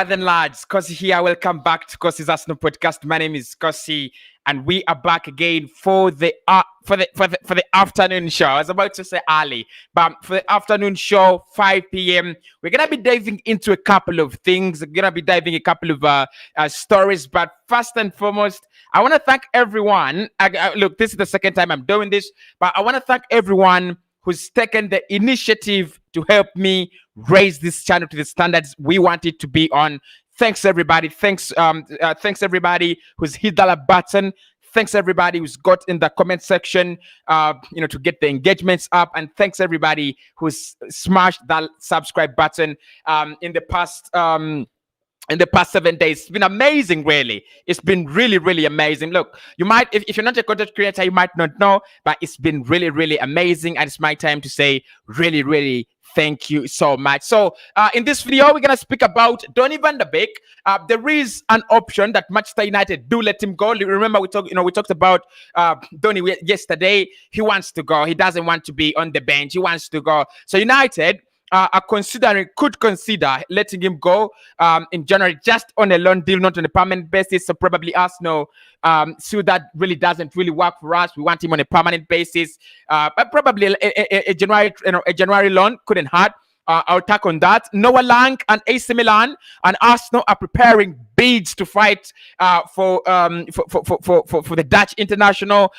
Brother and lads, Cossy here. Welcome back to Cossy's Arsenal podcast. My name is Cossy, and we are back again for the afternoon show. I was about to say early, but for the afternoon show, 5 p.m. We're gonna be diving into a couple of things. We're gonna be diving a couple of stories. But first and foremost, I want to thank everyone. Look, this is the second time I'm doing this, but I want to thank everyone who's taken the initiative to help me raise this channel to the standards we want it to be on. Thanks everybody. Thanks everybody who's hit that like button. Thanks everybody who's got in the comment section, to get the engagements up, and thanks everybody who's smashed that subscribe button in the past 7 days. It's been amazing, really. It's been really, really amazing. Look, you might, if you're not a content creator, you might not know, but it's been really, really amazing. And it's my time to say really, really thank you so much. So in this video, we're going to speak about Donny van de Beek. There is an option that Manchester United do let him go. Remember, we talked about Donny yesterday. He wants to go. He doesn't want to be on the bench. He wants to go. So United could consider letting him go in January, just on a loan deal, not on a permanent basis. So probably Arsenal, so that really doesn't really work for us. We want him on a permanent basis, but probably a January loan couldn't hurt. I'll tack on that. Noah Lang and AC Milan and Arsenal are preparing bids to fight for the Dutch international,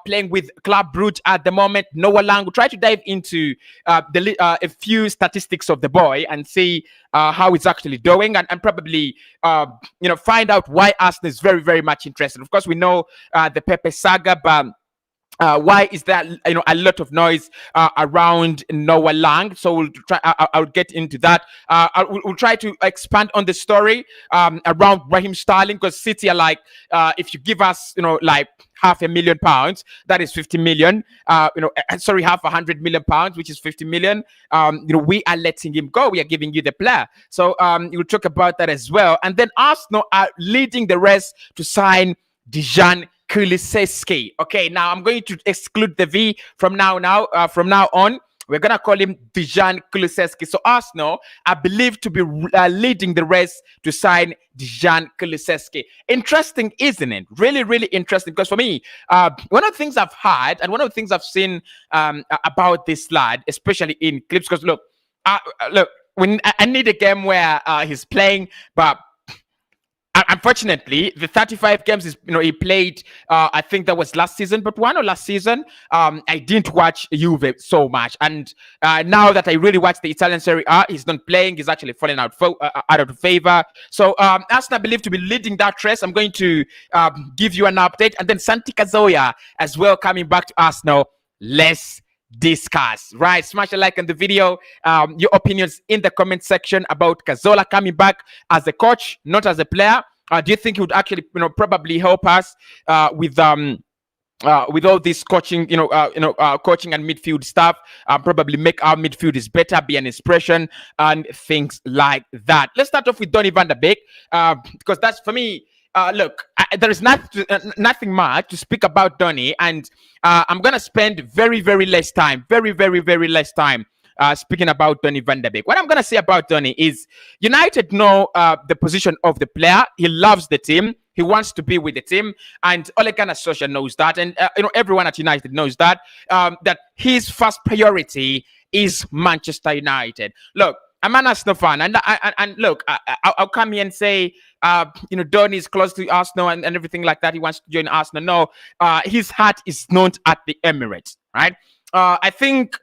playing with Club Brugge at the moment. Noah Lang will try to dive into a few statistics of the boy and see how he's actually doing, and probably find out why Arsenal is very, very much interested. Of course, we know the Pepe saga, but why is that a lot of noise around Noah Lang? So we'll try. I'll get into that. We'll try to expand on the story around Raheem Sterling, because City are like, if you give us like £500,000, that is 50 million. Sorry, £100 million, which is 50 million. We are letting him go. We are giving you the player. So we'll talk about that as well. And then Arsenal are leading the rest to sign Dejan Kulusevki. Okay, now I'm going to exclude the V from now on. We're gonna call him Dejan Kulusevki. So Arsenal are believed to be leading the race to sign Dejan Kulusevki. Interesting, isn't it? Really, really interesting. Because for me, one of the things I've heard and one of the things I've seen about this lad, especially in clips, because look, when I need a game where he's playing, but unfortunately, the 35 games he played, I think that was last season, but last season, I didn't watch Juve so much. And now that I really watch the Italian Serie A, he's not playing. He's actually falling out of favor. So Arsenal believed to be leading that race. I'm going to give you an update. And then Santi Cazorla as well coming back to Arsenal. Let's discuss. Right, smash a like on the video. Your opinions in the comment section about Cazorla coming back as a coach, not as a player. Do you think he would actually probably help us with all this coaching, coaching and midfield stuff, probably make our midfielders better, be an inspiration, and things like that. Let's start off with Donny van de Beek, because that's, for me, look, there is nothing much to speak about Donny, and I'm going to spend very, very less time, very less time speaking about Donny van de Beek. What I'm going to say about Donny is United know the position of the player. He loves the team. He wants to be with the team, and Ole Gunnar Solskjaer knows that, and everyone at United knows that, that his first priority is Manchester United. Look, I'm an Arsenal fan, and look, I'll come here and say, Donny is close to Arsenal and everything like that. He wants to join Arsenal. No, his heart is not at the Emirates, right? I think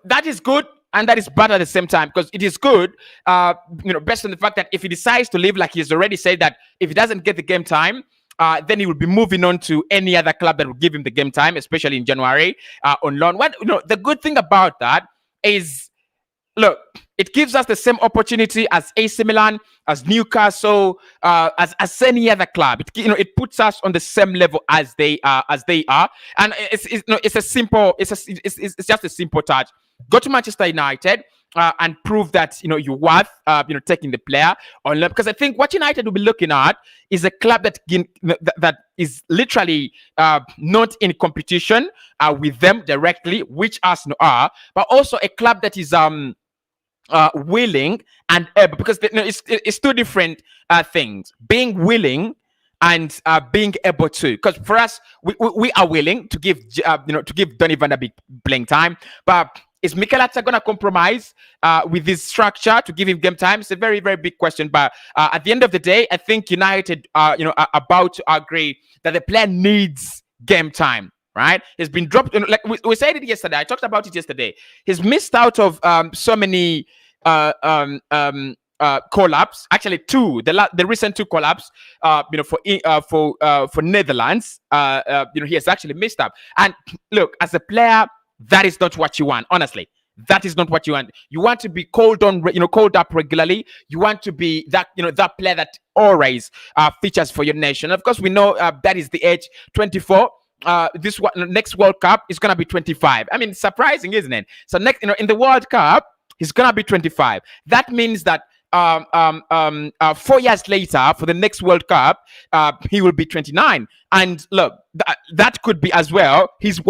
that is good and that is bad at the same time, because it is good, based on the fact that if he decides to leave, like he's already said, that if he doesn't get the game time, then he will be moving on to any other club that will give him the game time, especially in January on loan. The good thing about that is, look, it gives us the same opportunity as AC Milan, as Newcastle, as any other club. It puts us on the same level as they are, and it's just a simple touch. Go to Manchester United and prove that you're worth taking the player on loan. Because I think what United will be looking at is a club that is literally not in competition with them directly, which Arsenal are, but also a club that is willing and able, because it's two different things. Being willing and being able to. Because for us, we are willing to give to give Donny van der Beek playing time, but is Mikel Arteta gonna compromise with this structure to give him game time? It's a very, very big question. But at the end of the day, I think United are about to agree that the player needs game time. Right? He's been dropped. Like we said it yesterday. I talked about it yesterday. He's missed out of so many collabs. Actually, two. The recent two collabs. For Netherlands. He has actually missed up. And look, as a player, that is not what you want. Honestly, that is not what you want. You want to be called up regularly. You want to be that that player that always features for your nation. Of course, we know that is the age 24. This next World Cup is gonna be 25. I mean, surprising, isn't it? So next, in the World Cup, he's gonna be 25. That means that 4 years later, for the next World Cup, he will be 29. And look, that could be as well his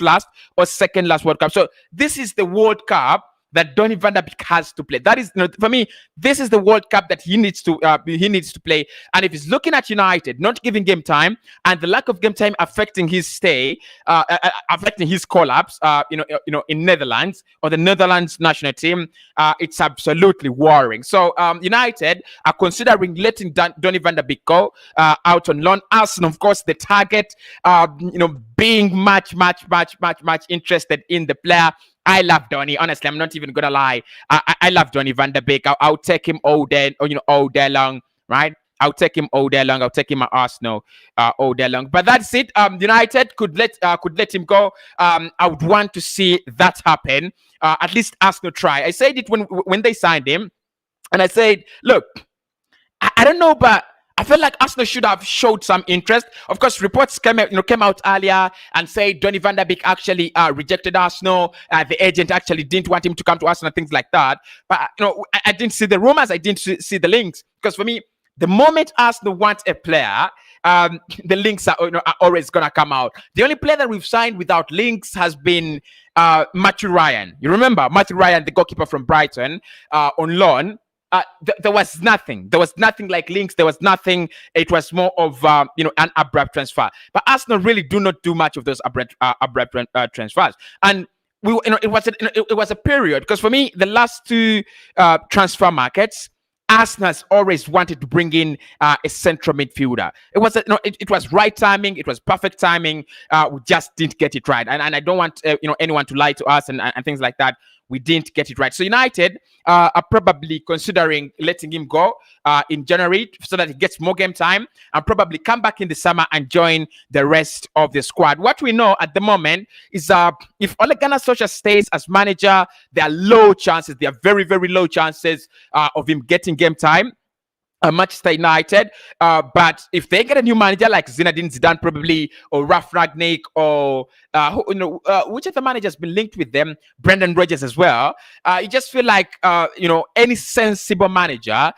last or second last World Cup. So this is the World Cup that Donny van der Beek has to play. That is, for me, this is the World Cup that he needs to play. And if he's looking at United not giving game time and the lack of game time affecting his stay, affecting his collapse, in Netherlands or the Netherlands national team, it's absolutely worrying. So United are considering letting Donny van der Beek go out on loan. Arsenal, of course, the target, being much interested in the player. I love Donny. Honestly, I'm not even gonna lie. I love Donny van der Beek. I'll take him all day, all day long, right? I'll take him all day long. I'll take him at Arsenal all day long. But that's it. United could let him go. I would want to see that happen. At least Arsenal try. I said it when they signed him, and I said, look, I don't know, but I feel like Arsenal should have showed some interest. Of course, reports came out earlier and said Donny van der Beek actually rejected Arsenal. The agent actually didn't want him to come to Arsenal, things like that. But I didn't see the rumors. I didn't see the links, because for me, the moment Arsenal want a player, the links are always gonna come out. The only player that we've signed without links has been Matthew Ryan. You remember Matthew Ryan, the goalkeeper from Brighton, on loan. There was nothing. There was nothing like links. There was nothing. It was more of an abrupt transfer. But Arsenal really do not do much of those abrupt transfers. And it was a period, because for me, the last two transfer markets, Arsenal has always wanted to bring in a central midfielder. It was it was right timing. It was perfect timing. We just didn't get it right. And I don't want anyone to lie to us and things like that. We didn't get it right. So United are probably considering letting him go in January so that he gets more game time and probably come back in the summer and join the rest of the squad. What we know at the moment is if Ole Gunnar Solskjaer stays as manager, there are low chances. There are very, very low chances of him getting game time. Manchester United, but if they get a new manager like Zinedine Zidane probably, or Ralf Rangnick, or which other manager has been linked with them, Brendan Rodgers as well, you just feel like any sensible manager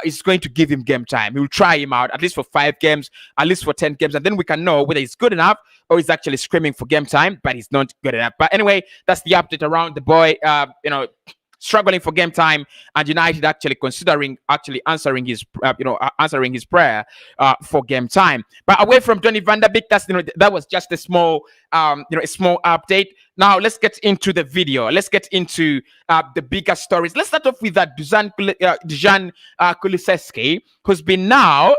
is going to give him game time. He will try him out at least for 5 games, at least for 10 games, and then we can know whether he's good enough or he's actually screaming for game time, but he's not good enough. But anyway, that's the update around the boy. Struggling for game time, and United actually considering answering his prayer for game time. But away from Donny van der Beek, that was just a small small update. Now let's get into the video. Let's get into the bigger stories. Let's start off with Dusan Kulusevki, who's been now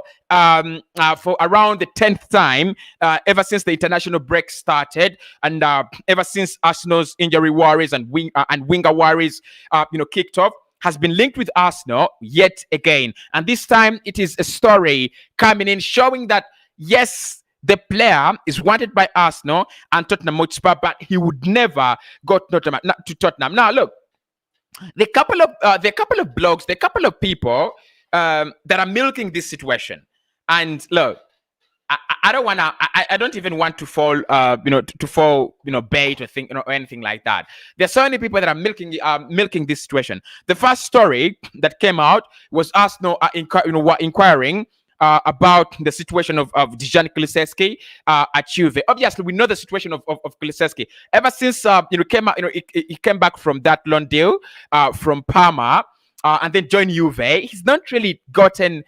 for around the 10th time ever since the international break started, and ever since Arsenal's injury worries and winger worries kicked off, has been linked with Arsenal yet again. And this time it is a story coming in showing that yes, the player is wanted by Arsenal and Tottenham Hotspur, but he would never go to Tottenham. Now, look, the couple of blogs, the couple of people that are milking this situation. And look, I don't want to. I don't even want to fall, to fall, bait or think, or anything like that. There's so many people that are milking this situation. The first story that came out was Arsenal inquiring about the situation of Dejan Kulusevski at Juve. Obviously, we know the situation of Kulusevski ever since came out. He came back from that loan deal from Parma. And then joined Juve. He's not really done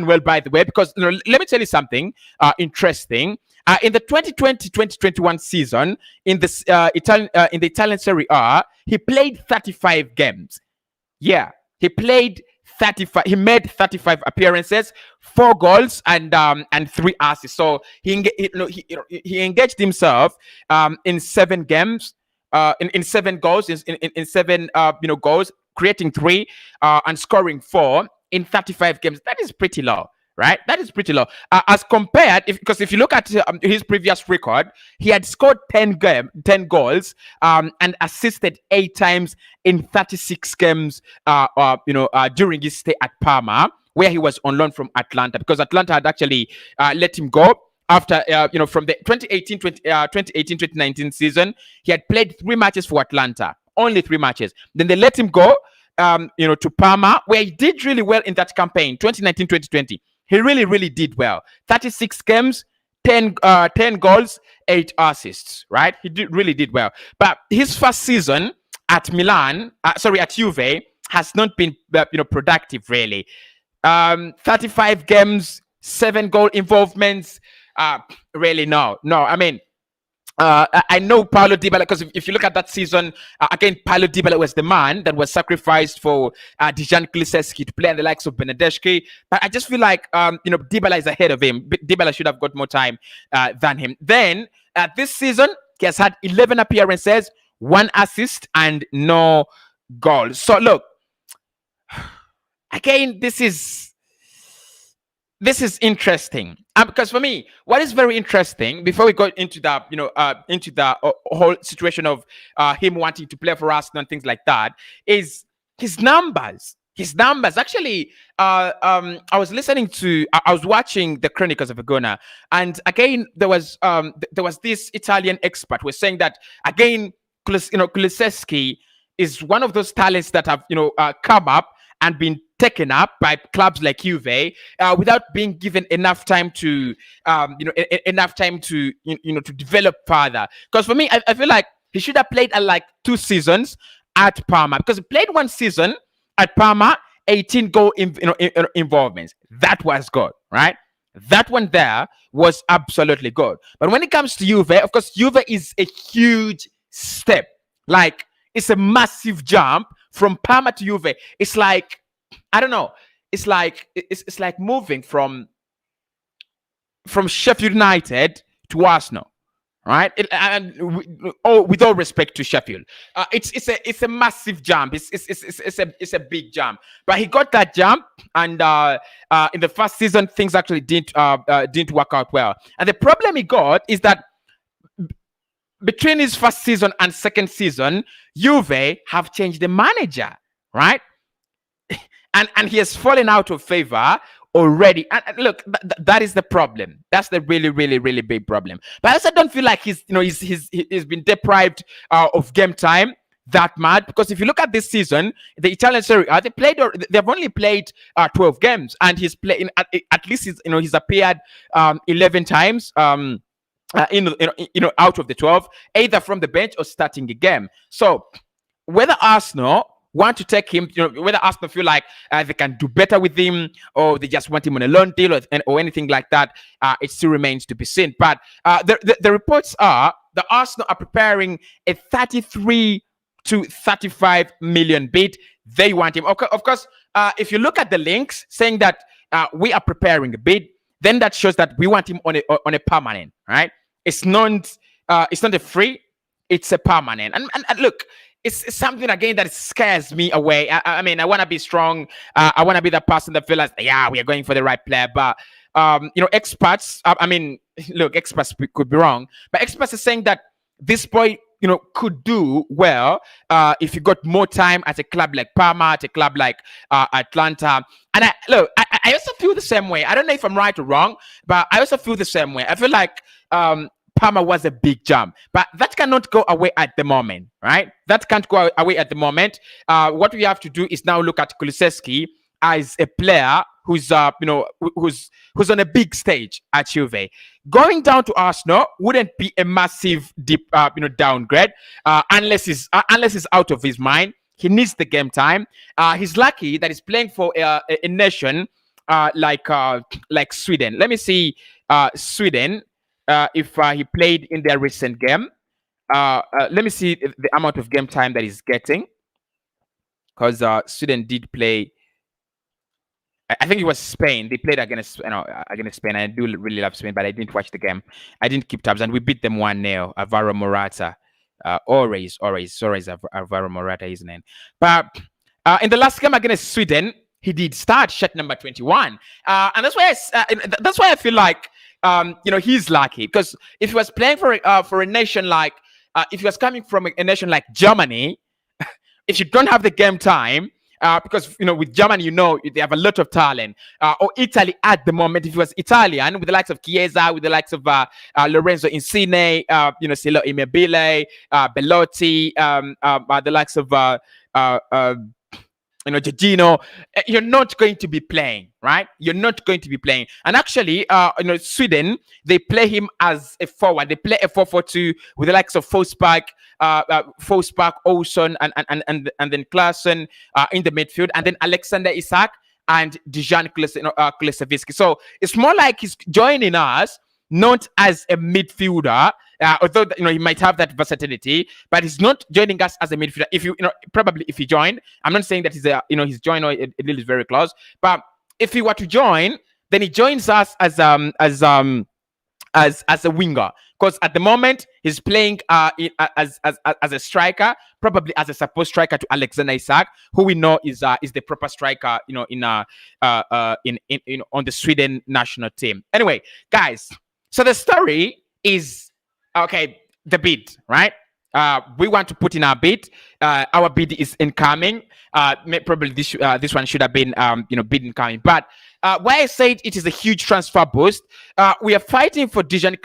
well, by the way, because let me tell you something interesting. In the 2020-2021 season, in the Italian Serie A, he played 35 games. Yeah, he played 35. He made 35 appearances, 4 goals and 3 assists. So he engaged himself in 7 games, in 7 goals, in 7 goals, creating 3 and scoring 4 in 35 games. That is pretty low. Right, that is pretty low as compared. Because if you look at his previous record, he had scored 10 goals and assisted 8 times in 36 games. During his stay at Parma, where he was on loan from Atlanta, because Atlanta had actually let him go after from the 2018-2019 season. He had played 3 matches for Atlanta, only 3 matches. Then they let him go to Parma, where he did really well in that campaign, 2019-2020. He really did well. 36 games, 10 goals, 8 assists, right? He really did well. But his first season at at Juve, has not been productive, really. 35 games, 7 goal involvements. Really, no. I mean, I know Paulo Dybala, because if you look at that season, again, Paulo Dybala was the man that was sacrificed for Dejan Kulusevski to play in the likes of Benedeschi. But I just feel like Dybala is ahead of him. Dybala should have got more time than him. Then this season, he has had 11 appearances, 1 assist, and no goals. So look, again, this is interesting, because for me, what is very interesting, before we go into the whole situation of him wanting to play for Arsenal and things like that, is his numbers. Actually, I was watching the Chronicles of Verona, and again there was this Italian expert who was saying that again, Kulusevski is one of those talents that have come up and been taken up by clubs like Juve without being given enough time to to develop further. Because for me, I feel like he should have played like 2 seasons at Parma, because he played 1 season at Parma, 18 goal involvements. That was good, right? That one there was absolutely good. But when it comes to Juve, of course, Juve is a huge step. Like, it's a massive jump from Parma to Juve. It's like, I don't know. It's like moving from Sheffield United to Arsenal, right? With all respect to Sheffield, it's a massive jump. It's a big jump. But he got that jump, and in the first season, things actually didn't work out well. And the problem he got is that between his first season and second season, Juve have changed the manager, right? And he has fallen out of favor already. And look, that is the problem. That's the really big problem. But I also don't feel like he's been deprived of game time that much, because if you look at this season, the Italian Serie A, they've only played 12 games, and he's played at least he's appeared 11 times. Out of the 12, either from the bench or starting a game. So whether Arsenal want to take him, whether Arsenal feel like they can do better with him, or they just want him on a loan deal or anything like that, it still remains to be seen. But the reports are that Arsenal are preparing a 33 to 35 million bid. They want him. Of course, if you look at the links saying that we are preparing a bid, then that shows that we want him on a permanent, right? It's not a free, it's a permanent. And look, it's something again that scares me away. I mean, I want to be strong. I want to be the person that feels like, yeah, we are going for the right player. But experts. Experts could be wrong, but experts are saying that this boy, could do well if you got more time at a club like Parma, at a club like Atlanta. And I also feel the same way. I don't know if I'm right or wrong, but I also feel the same way. I feel like Parma was a big jump, but that cannot go away at the moment, right? That can't go away at the moment. What we have to do is now look at Kulusevski as a player who's who's on a big stage at Juve. Going down to Arsenal wouldn't be a massive deep downgrade unless he's out of his mind. He needs the game time. He's lucky that he's playing for a nation like Sweden. Let me see Sweden if he played in their recent game. Let me see the amount of game time that he's getting, because Sweden did play. I think it was Spain. They played against Spain. I do really love Spain, but I didn't watch the game. I didn't keep tabs, and we beat them 1-0. Alvaro Morata, always Alvaro Morata, isn't it? But in the last game against Sweden, he did start shirt number 21, and that's why I feel like he's lucky, because if he was playing for a nation like if he was coming from a nation like Germany, if you don't have the game time. Because with Germany, they have a lot of talent. Or Italy at the moment, if it was Italian, with the likes of Chiesa, with the likes of Lorenzo Insigne, Silo Immobile, Belotti, the likes of Jorginho, you're not going to be playing, right? You're not going to be playing. And actually, Sweden, they play him as a forward. They play a 4-4-2 with the likes of Forsberg, Olsen, and then Klaassen in the midfield, and then Alexander Isak and Dejan Kulusevki. So it's more like he's joining us not as a midfielder, although he might have that versatility, but he's not joining us as a midfielder. If probably if he joined, I'm not saying that he's joined or it is very close, but if he were to join, then he joins us as a winger, because at the moment he's playing as a striker, probably as a support striker to Alexander Isak, who we know is the proper striker, on the Sweden national team. Anyway, guys. So the story is, okay, the bid, right? We want to put in our bid. Our bid is incoming. Probably this one should have been, bid incoming. But why I said it is a huge transfer boost, we are fighting for Dejan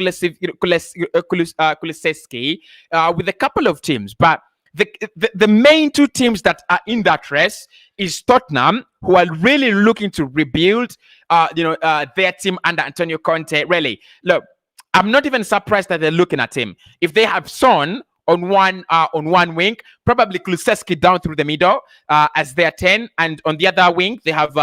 Kulusevki with a couple of teams. But the main two teams that are in that race is Tottenham, who are really looking to rebuild, their team under Antonio Conte. Really, look, I'm not even surprised that they're looking at him. If they have Son on one wing, probably Kulusevski down through the middle as their 10, and on the other wing they have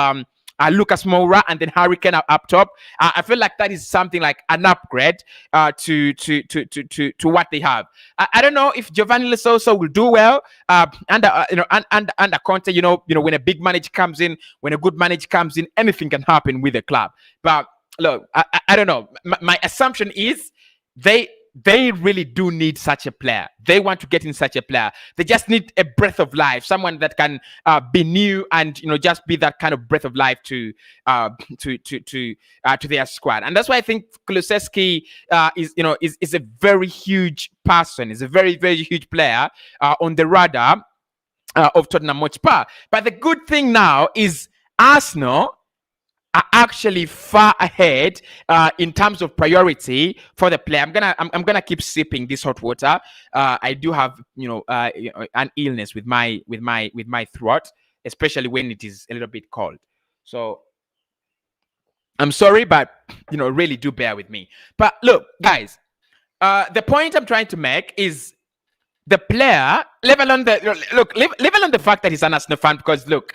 Lucas Moura and then Hurricane up top. I feel like that is something like an upgrade to what they have. I don't know if Giovanni Lo Celso will do well under Conte. When a big manager comes in, when a good manager comes in, anything can happen with the club. But look, I don't know. My assumption is they really do need such a player. They want to get in such a player. They just need a breath of life, someone that can be new and just be that kind of breath of life to their squad. And that's why I think Kulusevki is a very huge person. Is a very, very huge player on the radar of Tottenham Hotspur. But the good thing now is Arsenal are actually far ahead in terms of priority for the player. I'm gonna keep sipping this hot water. I do have an illness with my throat, especially when it is a little bit cold. So I'm sorry, but really do bear with me. But look, guys, the point I'm trying to make is the player, level on the fact that he's an Arsenal fan, because look,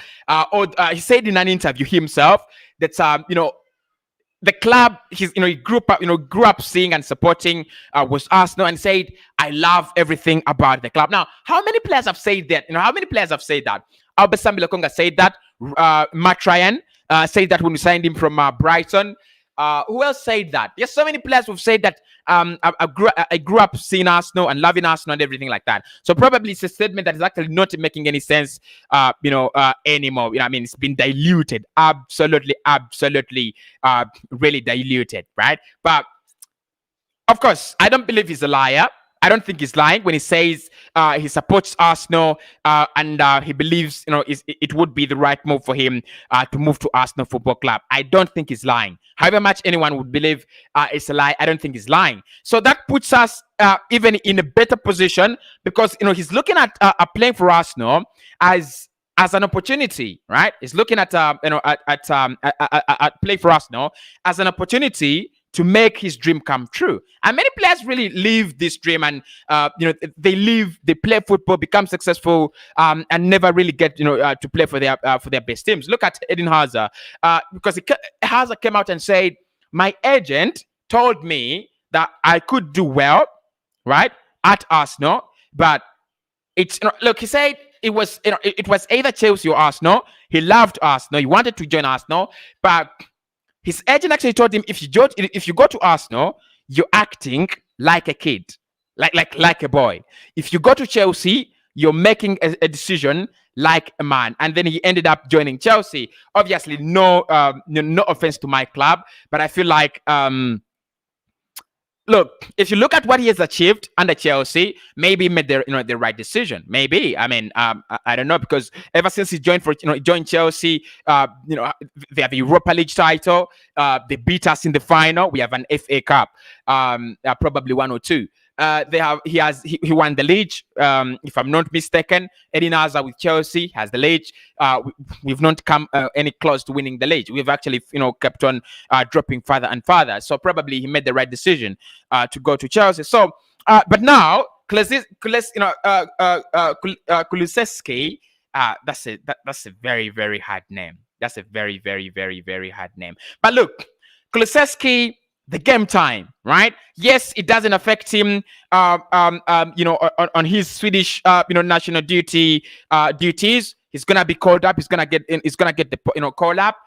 he said in an interview himself that the club he grew up seeing and supporting was Arsenal, and said, I love everything about the club. Now, how many players have said that? How many players have said that? Albert Sambi said that. Matt Ryan said that when we signed him from Brighton. Who else said that? There's so many players who've said that I grew up seeing Arsenal and loving Arsenal and everything like that. So probably it's a statement that is actually not making any sense, anymore. It's been diluted, absolutely, really diluted, right? But of course, I don't believe he's a liar. I don't think he's lying when he says he supports Arsenal and he believes it would be the right move for him to move to Arsenal Football Club. I don't think he's lying. However much anyone would believe it's a lie, I don't think he's lying. So that puts us even in a better position, because he's looking at playing for Arsenal as as an opportunity, right? He's looking at at play for Arsenal as an opportunity to make his dream come true. And many players really live this dream, and they play football, become successful, and never really get to play for their best teams. Look at Eden Hazard, because Hazard came out and said, "My agent told me that I could do well, right, at Arsenal, but it's look." He said it was it was either Chelsea or Arsenal. He loved Arsenal. He wanted to join Arsenal, but his agent actually told him, if you go to Arsenal, you're acting like a kid, like a boy. If you go to Chelsea, you're making a decision like a man. And then he ended up joining Chelsea. Obviously, no offense to my club, but I feel like look, if you look at what he has achieved under Chelsea, maybe he made the right decision. Maybe. I mean, I don't know, because ever since he joined Chelsea, they have a Europa League title. They beat us in the final. We have an FA Cup, probably one or two. He won the league, if I'm not mistaken. Eden Hazard with Chelsea has the league. We've not come any close to winning the league. We've actually kept on dropping further and further. So probably he made the right decision to go to Chelsea. So but now Kulusevki, that's a very, very hard name. That's a very, very, very, very hard name. But look, Kulusevki, the game time, right? Yes, it doesn't affect him, on his Swedish, national duties. He's gonna be called up. He's gonna get the call up.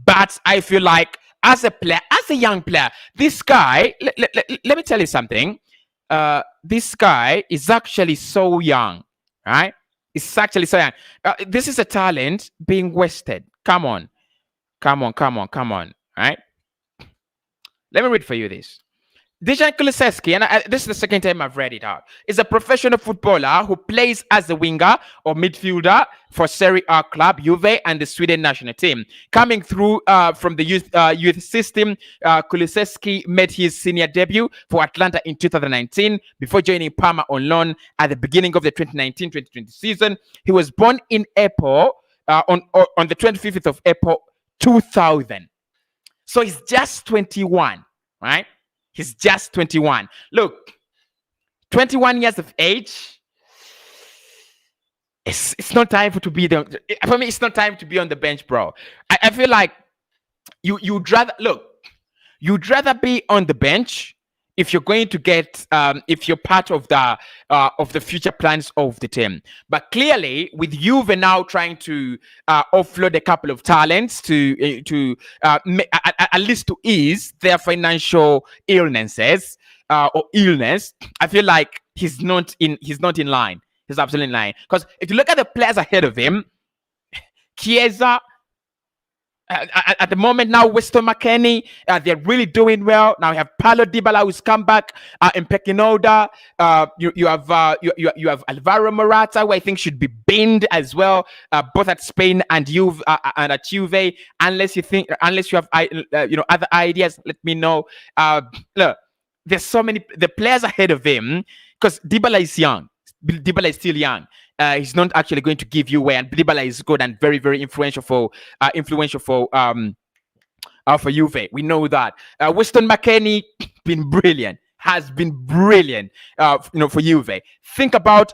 But I feel like as a player, as a young player, this guy. Let me tell you something. This guy is actually so young, right? It's actually so young. This is a talent being wasted. Come on, right? Let me read for you this. Dejan Kulusevski, and this is the second time I've read it out, is a professional footballer who plays as a winger or midfielder for Serie A club Juve and the Sweden national team. Coming through from the youth system, Kulusevski made his senior debut for Atlanta in 2019 before joining Parma on loan at the beginning of the 2019-2020 season. He was born in April, on the 25th of April 2000. So he's just 21, right? He's just 21. Look, 21 years of age. It's not time for me. It's not time to be on the bench, bro. I feel like you'd rather be on the bench if you're going to get if you're part of the future plans of the team. But clearly, with Juve now trying to offload a couple of talents to at least to ease their financial illnesses or illness, I feel like he's not in line. He's absolutely in line. Because if you look at the players ahead of him, Chiesa. At the moment now, Weston McKennie, they're really doing well. Now you have Paulo Dybala, who's come back in pecking order. You have Alvaro Morata, who I think should be binned as well, both at Spain and at Juve. Unless you have other ideas, let me know. Look, there's so many the players ahead of him, because Dybala is young. Dybala is still young. He's not actually going to give you away, and Dybala is good and very, very influential for Juve. We know that. Weston McKennie has been brilliant for Juve. Think about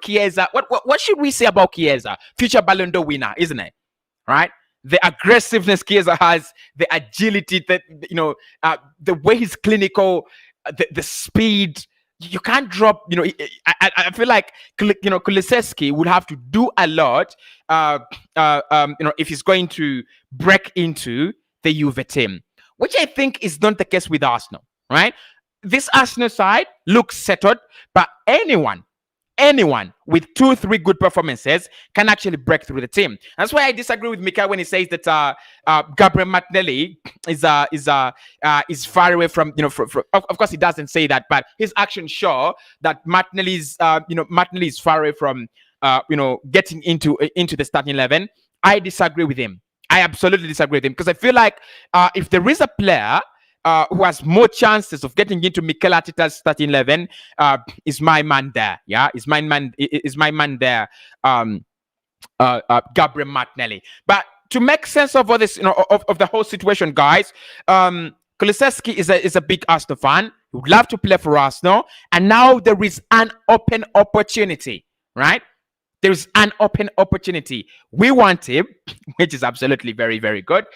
Chiesa. What should we say about Chiesa? Future Ballon d'Or winner, isn't it? Right? The aggressiveness Chiesa has, the agility, the way he's clinical, the speed. You can't drop. I feel like Kulusevski would have to do a lot. If he's going to break into the Juve team, which I think is not the case with Arsenal. Right? This Arsenal side looks settled, but anyone with 2-3 good performances can actually break through the team. That's why I disagree with Mika when he says that Gabriel Martinelli is far away from of course he doesn't say that, but his actions show that Martinelli is far away from getting into the starting 11. I disagree with him. I absolutely disagree with him, because I feel like if there is a player who has more chances of getting into Mikel Arteta's starting 11, is my man there. Yeah, is my man there. Gabriel Martinelli. But to make sense of all this, of the whole situation, guys, Kulusevski is a big Arsenal fan. He would love to play for Arsenal, and now there is an open opportunity, right? There's an open opportunity. We want him, which is absolutely very, very good.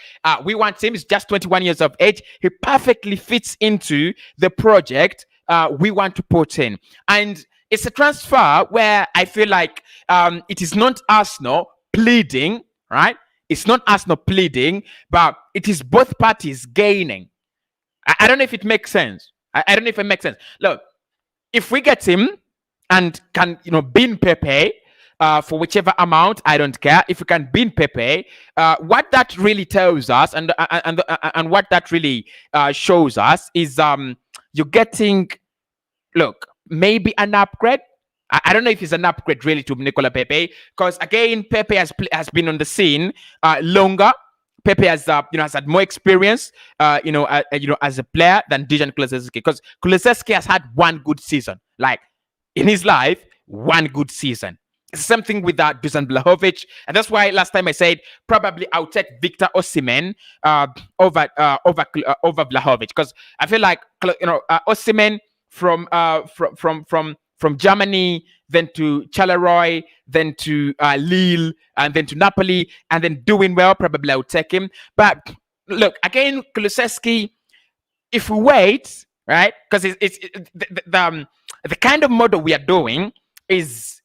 We want him. He's just 21 years of age. He perfectly fits into the project we want to put in. And it's a transfer where I feel like it is not Arsenal pleading, right? It's not Arsenal pleading, but it is both parties gaining. I don't know if it makes sense. I don't know if it makes sense. Look, if we get him and can, bin Pepe, for whichever amount, I don't care. If you can beat Pepe, what that really tells us and what that really shows us is you're getting, look, maybe an upgrade. I don't know if it's an upgrade really to Nicola Pepe, because again, Pepe has been on the scene longer. Pepe has had more experience as a player than Dejan Kulusevski, because Kulusevski has had one good season, like in his life, one good season. Something with that Dusan Vlahovic, and that's why last time I said probably I'll take Victor Osimhen over Vlahovic, because I feel like Osimhen from Germany, then to Charleroi, then to Lille, and then to Napoli, and then doing well. Probably I'll take him. But look, again, Kulusevski, if we wait, right, because it's the kind of model we are doing is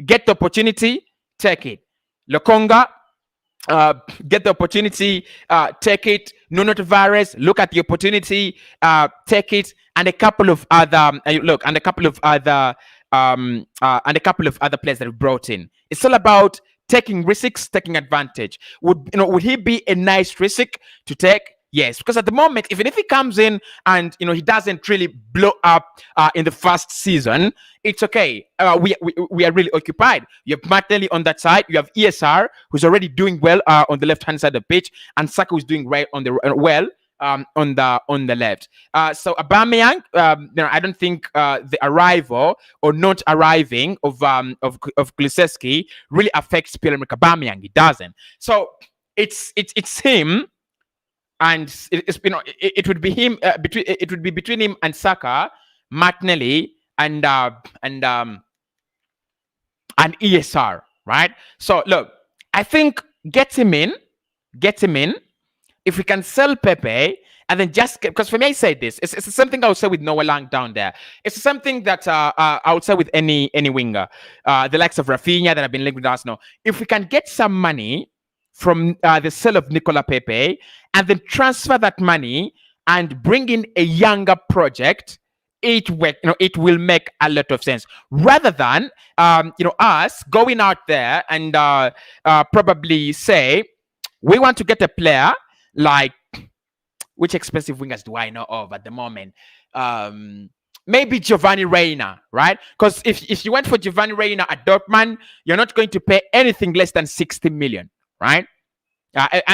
get the opportunity, take it. Lokonga, get the opportunity, take it. Nuno Tavares, look at the opportunity, take it, and a couple of other and a couple of other players that we brought in. It's all about taking risks, taking advantage. Would he be a nice risk to take? Yes, because at the moment, even if he comes in and he doesn't really blow up in the first season, it's okay. We are really occupied. You have Martinelli on that side. You have ESR, who's already doing well on the left hand side of the pitch, and Saka, who's doing right on the on the left. So Aubameyang, I don't think the arrival or not arriving of Kulusevski really affects Pierre-Emerick Aubameyang. It doesn't. So it's him. And it would be him between him and Saka, Martinelli, and ESR, right? So look, I think get him in. If we can sell Pepe, and then just because for me, I say this, it's something I would say with Noah Lang down there. It's something that I would say with any winger, the likes of Rafinha that have been linked with Arsenal. If we can get some money from the sale of Nicola Pepe, and then transfer that money and bring in a younger project, it will make a lot of sense, rather than us going out there and probably say we want to get a player like, which expensive wingers do I know of at the moment? Maybe Giovanni Reina, right? Because if you went for Giovanni Reina at Dortmund, you're not going to pay anything less than 60 million. Right,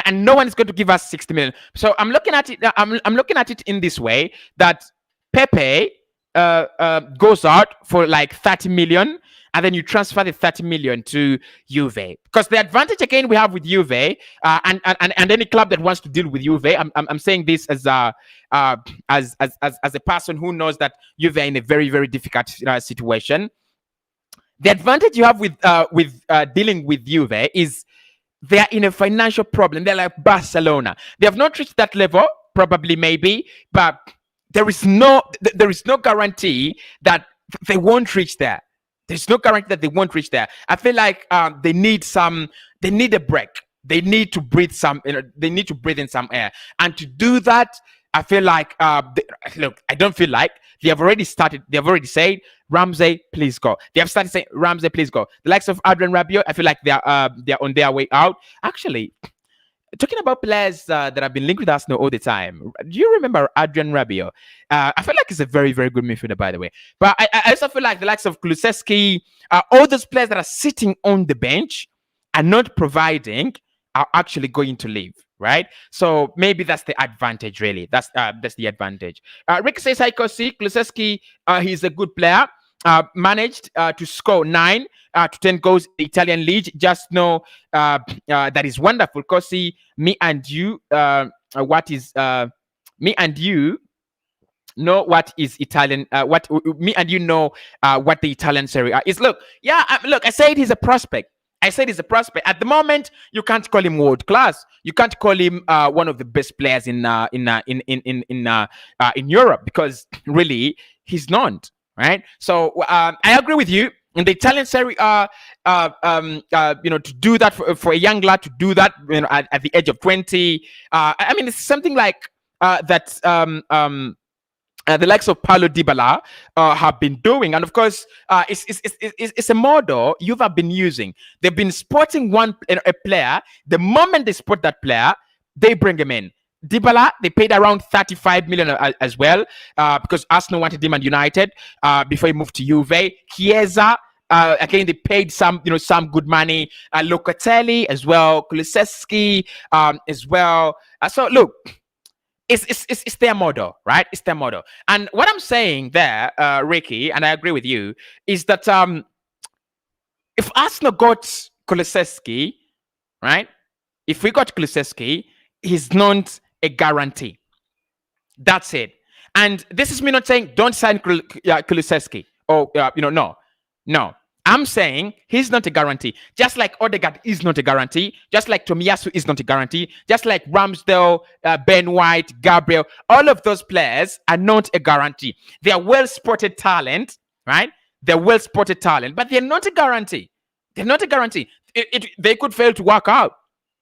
and no one is going to give us 60 million. So I'm looking at it. I'm looking at it in this way, that Pepe goes out for like 30 million, and then you transfer the 30 million to Juve. Because the advantage again we have with Juve, and any club that wants to deal with Juve, I'm saying this as a person who knows that Juve are in a very, very difficult situation. The advantage you have with dealing with Juve is they are in a financial problem. They're like Barcelona. They have not reached that level, probably, maybe, but there is no guarantee that they won't reach there. There's no guarantee that they won't reach there. I feel like they need a break. They need to breathe they need to breathe in some air. And to do that, I feel like, look, I don't feel like they have already started. They have already said, Ramsey, please go. They have started saying, Ramsey, please go. The likes of Adrien Rabiot, I feel like they're on their way out. Actually, talking about players that have been linked with Arsenal all the time, do you remember Adrien Rabiot? I feel like he's a very, very good midfielder, by the way. But I also feel like the likes of Kulusevski, all those players that are sitting on the bench and not providing are actually going to leave. Right, so maybe that's the advantage. Really, that's the advantage. Rick says, "Hi, Cossy. Kulusevski, he's a good player. managed to score 9 to 10 goals in the Italian league. Just know that is wonderful. Cossy, me and you, what is me and you know what is Italian. What me and you know what the Italian Serie A is. Look, yeah, look. I said he's a prospect. I said he's a prospect. At the moment, you can't call him world class. You can't call him one of the best players in Europe, because really he's not. Right. So I agree with you. In the Italian Serie A, to do that for a young lad to do that, at the age of 20, I mean, it's something like that. The likes of Paulo Dybala have been doing, and of course, it's a model you've been using. They've been spotting a player. The moment they spot that player, they bring him in. Dybala, they paid around 35 million as well, because Arsenal wanted him and United before he moved to Juve. Chiesa, again, they paid some good money. Locatelli as well, Kulusevki as well. So look. It's their model, right? It's their model. And what I'm saying there, Ricky, and I agree with you, is that if Arsenal got Kulusevki, right? If we got Kulusevki, he's not a guarantee. That's it. And this is me not saying don't sign Kulusevki. Or, no. I'm saying he's not a guarantee. Just like Odegaard is not a guarantee. Just like Tomiyasu is not a guarantee. Just like Ramsdale, Ben White, Gabriel. All of those players are not a guarantee. They are well-spotted talent, right? They're well-spotted talent, but they're not a guarantee. They're not a guarantee. They could fail to work out.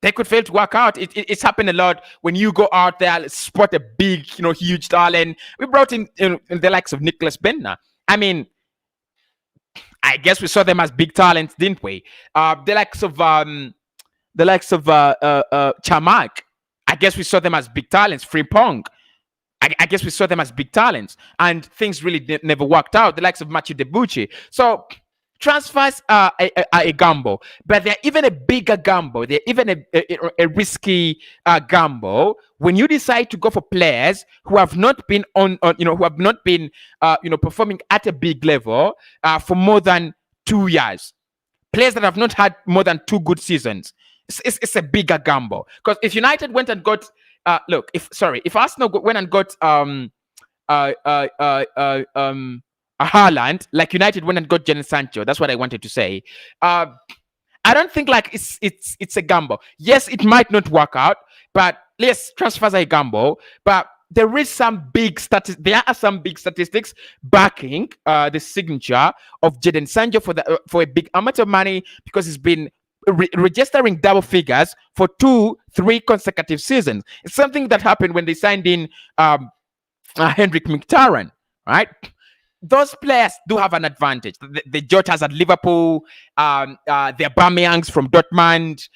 They could fail to work out. It's happened a lot when you go out there, spot a big, huge talent. We brought in the likes of Nicholas Bentner. I mean, I guess we saw them as big talents, didn't we? The likes of Chamak. I guess we saw them as big talents. Frimpong. I guess we saw them as big talents, and things really never worked out. The likes of Matthew Debuchy. So transfers are a gamble, but they're even a bigger gamble. They're even a risky gamble when you decide to go for players who have not been performing at a big level for more than 2 years. Players that have not had more than 2 good seasons. It's a bigger gamble, because if United went and got if Arsenal went and got Haaland, like United went and got Jadon Sancho. That's what I wanted to say. I don't think like it's a gamble. Yes, it might not work out, but yes, transfers are a gamble. But there are some big statistics backing the signature of Jadon Sancho for a big amount of money, because he's been registering double figures for 2-3 consecutive seasons. It's something that happened when they signed in Henrik Mkhitaryan, right? Those players do have an advantage. The Jotas at Liverpool, the Aubameyangs from Dortmund.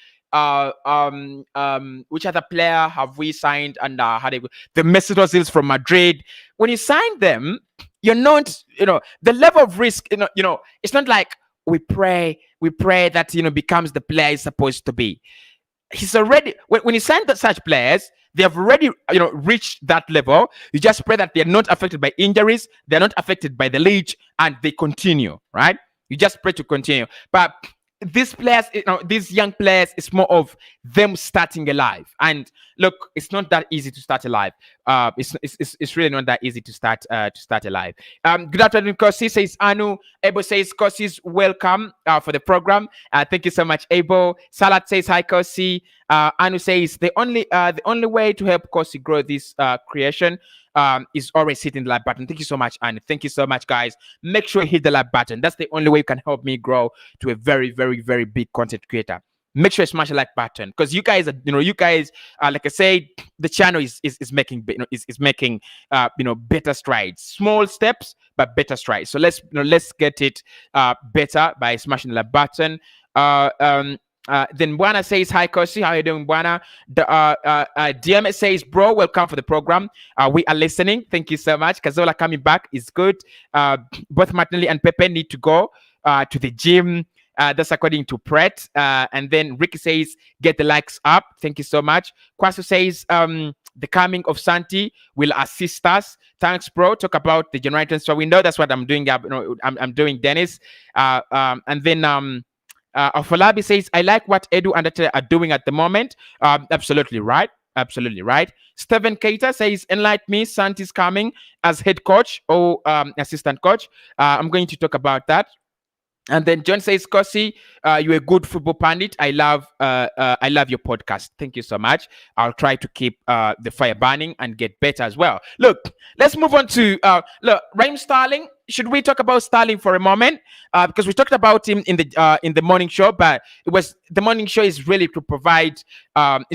Which other player have we signed? And the Mesut Ozils from Madrid. When you sign them, you're not, the level of risk. It's not like we pray that becomes the player he's supposed to be. He's already when you sign such players, they have already reached that level. You just pray that they're not affected by injuries, they're not affected by the league, and they continue, right? You just pray to continue. But these players, these young players, it's more of them starting alive. And look, it's not that easy to start alive. It's really not that easy to start alive. Good afternoon, Cossy, says Anu. Ebo says Cossy's welcome for the program. Thank you so much, Ebo. Salat says hi, Cossy. Anu says the only way to help Cossy grow this creation is always hitting the like button. Thank you so much, and thank you so much, guys. Make sure you hit the like button. That's the only way you can help me grow to a very, very, very big content creator. Make sure you smash the like button, because you guys are, like I said, the channel is making better strides. Small steps, but better strides. So let's get it better by smashing the like button. Then Buana says hi, Cossy. How are you doing, Buana? The DM says, bro, welcome for the program. We are listening. Thank you so much. Kazola coming back is good. Both Martinelli and Pepe need to go to the gym. That's according to Pret. And then Ricky says, get the likes up. Thank you so much. Kwasu says, the coming of Santi will assist us. Thanks, bro. Talk about the January transfer window. That's what I'm doing. I'm doing, Dennis. And then Afolabi says, I like what Edu and Ate are doing at the moment. Absolutely right. Absolutely right. Stephen Keita says, enlighten me. Santi's coming as head coach or assistant coach. I'm going to talk about that. And then John says, Cossy, you're a good football pundit. I love your podcast. Thank you so much. I'll try to keep the fire burning and get better as well. Look, let's move on to Raheem Sterling. Should we talk about Sterling for a moment? Because we talked about him in the morning show, but the morning show is really to provide what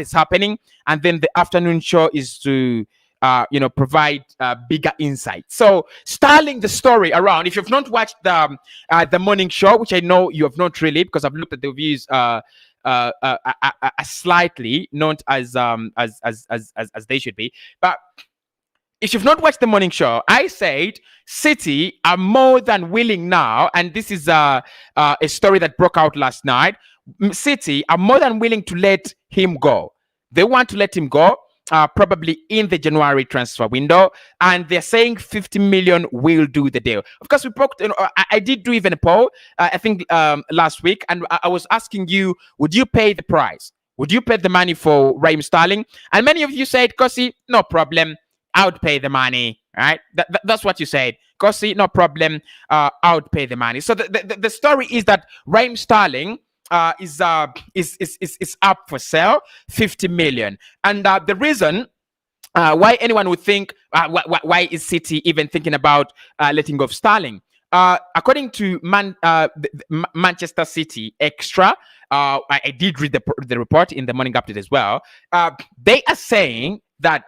is happening, and then the afternoon show is to provide bigger insight. So Sterling, the story around, if you've not watched the morning show, which I know you have not really, because I've looked at the views slightly, not as they should be, but if you've not watched the morning show, I said City are more than willing now, and this is a story that broke out last night. City are more than willing to let him go. They want to let him go. Probably in the January transfer window, and they're saying 50 million will do the deal. Of course, we broke. I did do even a poll, I think last week, and I was asking you, would you pay the price? Would you pay the money for Raheem Sterling? And many of you said, Cossy, no problem, I would pay the money. Right? That's what you said. Cossy, no problem, I would pay the money. So the story is that Raheem Sterling is up for sale, 50 million. And the reason why anyone would think, why is City even thinking about letting go of Sterling? According to Manchester City Extra, I did read the report in the morning update as well. They are saying that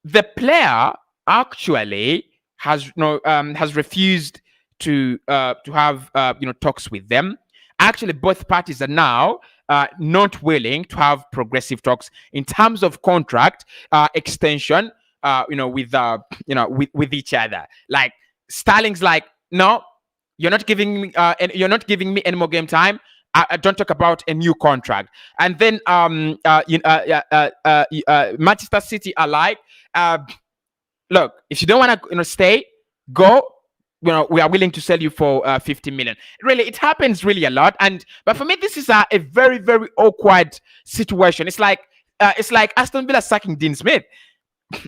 the player actually has refused to have talks with them. Actually, both parties are now not willing to have progressive talks in terms of contract extension. With each other. Like Sterling's like, no, you're not giving me any more game time. I don't talk about a new contract. And then Manchester City are like, look, if you don't want to stay, go. We are willing to sell you for 50 million. Really, it happens really a lot. But for me, this is a very, very awkward situation. It's like Aston Villa sacking Dean Smith.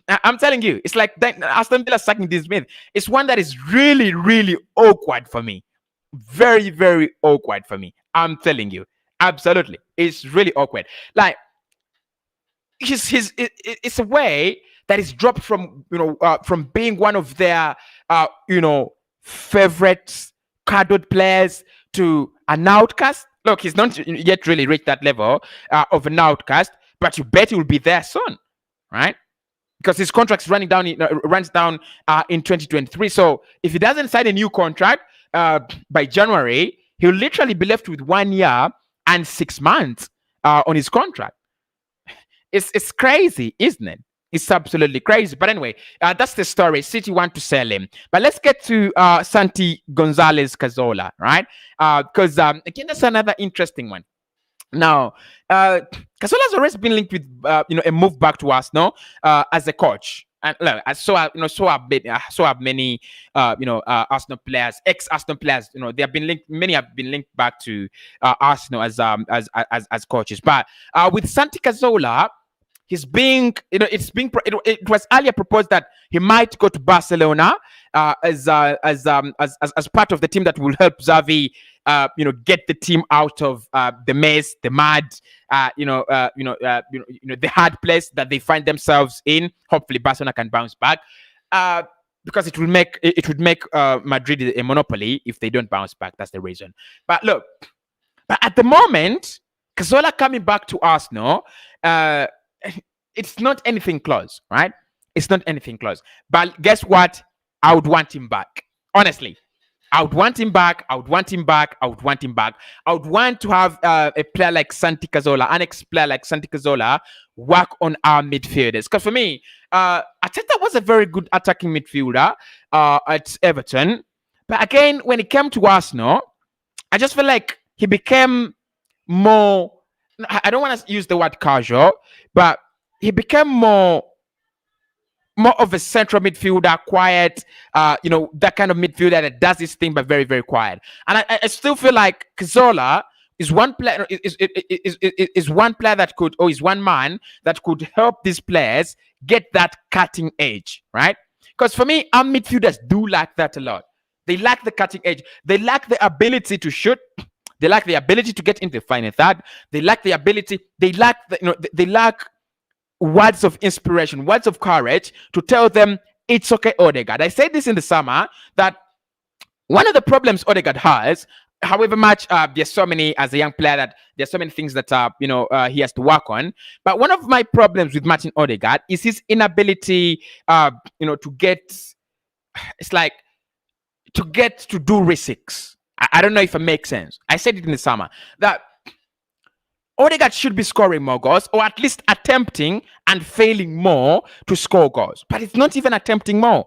I'm telling you, it's like Aston Villa sacking Dean Smith. It's one that is really, really awkward for me. Very, very awkward for me. I'm telling you, absolutely, it's really awkward. Like it's a way that is dropped from from being one of their favorite cardboard players to an outcast. Look, he's not yet really reached that level of an outcast, but you bet he will be there soon, right? Because his contract's runs down in 2023. So if he doesn't sign a new contract by January, he'll literally be left with 1 year and 6 months on his contract. It's crazy, isn't it? It's absolutely crazy. But anyway, that's the story. City want to sell him. But let's get to Santi Gonzalez Cazorla, right? Because again, that's another interesting one. Now, Cazorla's always been linked with a move back to Arsenal as a coach. And look, so have many Arsenal players, ex-Arsenal players. They have been linked. Many have been linked back to Arsenal as coaches. But with Santi Cazorla, it was earlier proposed that he might go to Barcelona as part of the team that will help Xavi get the team out of the mess, the mud, the hard place that they find themselves in. Hopefully Barcelona can bounce back because it would make Madrid a monopoly if they don't bounce back. That's the reason. But look, at the moment, Cazorla coming back to Arsenal, it's not anything close, right? It's not anything close. But guess what? I would want him back. Honestly, I would want him back. I would want him back. I would want him back. I would want to have a player like Santi Cazorla, an ex-player like Santi Cazorla, work on our midfielders. Because for me, Arteta was a very good attacking midfielder at Everton. But again, when it came to Arsenal, I just feel like he became more I don't want to use the word casual, but he became more of a central midfielder, quiet, that kind of midfielder that does his thing, but very, very quiet. And I still feel like Cazorla is one player is one player that could, or is one man that could help these players get that cutting edge, right? Because for me, our midfielders do lack that a lot. They lack the cutting edge. They lack the ability to shoot. They lack the ability to get into the final third. They lack the ability. They lack they lack words of inspiration, words of courage to tell them it's okay, Odegaard. I said this in the summer that one of the problems Odegaard has, however much there's so many as a young player that there's so many things that he has to work on. But one of my problems with Martin Odegaard is his inability, to get. It's like to get to do risks. I don't know if it makes sense. I said it in the summer that Odegaard should be scoring more goals, or at least attempting and failing more to score goals. But it's not even attempting more.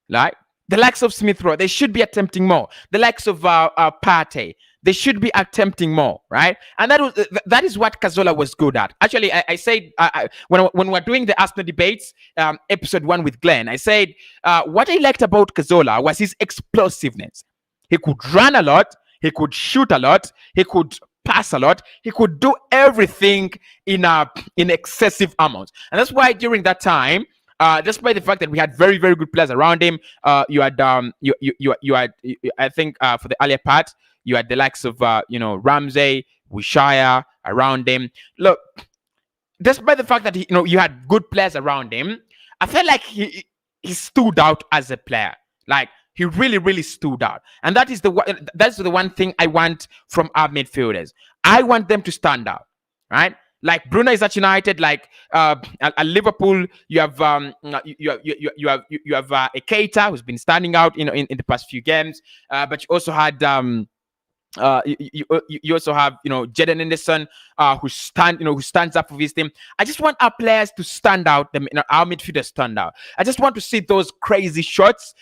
Like the likes of Smith Rowe, they should be attempting more. The likes of Partey, they should be attempting more, right? And that is what Cazorla was good at. Actually, I said when we were doing the Arsenal debates, episode 1 with Glenn, I said what I liked about Cazorla was his explosiveness. He could run a lot, he could shoot a lot, he could pass a lot, he could do everything in excessive amounts. And that's why during that time, despite the fact that we had very, very good players around him, you had I think for the earlier part, you had the likes of Ramsey, Wishaya around him. Look, despite the fact that you had good players around him, I felt like he stood out as a player. Like he really, really stood out, and that's the one thing I want from our midfielders. I want them to stand out, right? Like Bruno is at United, like at Liverpool, you have you have a Keita who's been standing out, in the past few games. But you also had you also have Jadon Henderson, who stands up for his team. I just want our players to stand out. Our midfielders stand out. I just want to see those crazy shots,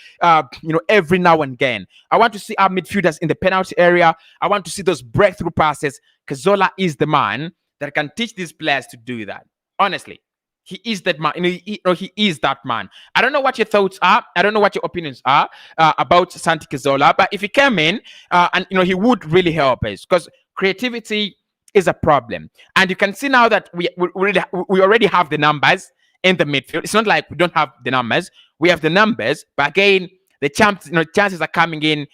every now and again. I want to see our midfielders in the penalty area. I want to see those breakthrough passes. Cazorla is the man that can teach these players to do that. Honestly, he is that man. He is that man. I don't know what your thoughts are. I don't know what your opinions are about Santi Cazorla. But if he came in, and he would really help us, because creativity is a problem. And you can see now that we already have the numbers in the midfield. It's not like we don't have the numbers. We have the numbers, but again, the chances are coming in,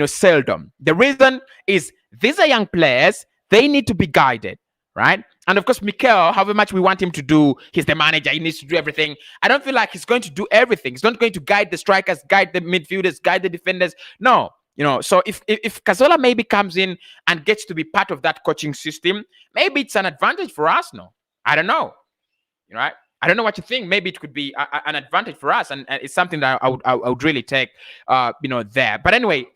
seldom. The reason is these are young players. They need to be guided. Right? And of course, Mikel, however much we want him to do, he's the manager, he needs to do everything. I don't feel like he's going to do everything. He's not going to guide the strikers, guide the midfielders, guide the defenders. No. So if Cazorla maybe comes in and gets to be part of that coaching system, maybe it's an advantage for us. No, I don't know. Right? I don't know what you think. Maybe it could be an advantage for us, and it's something that I would really take, there. But anyway,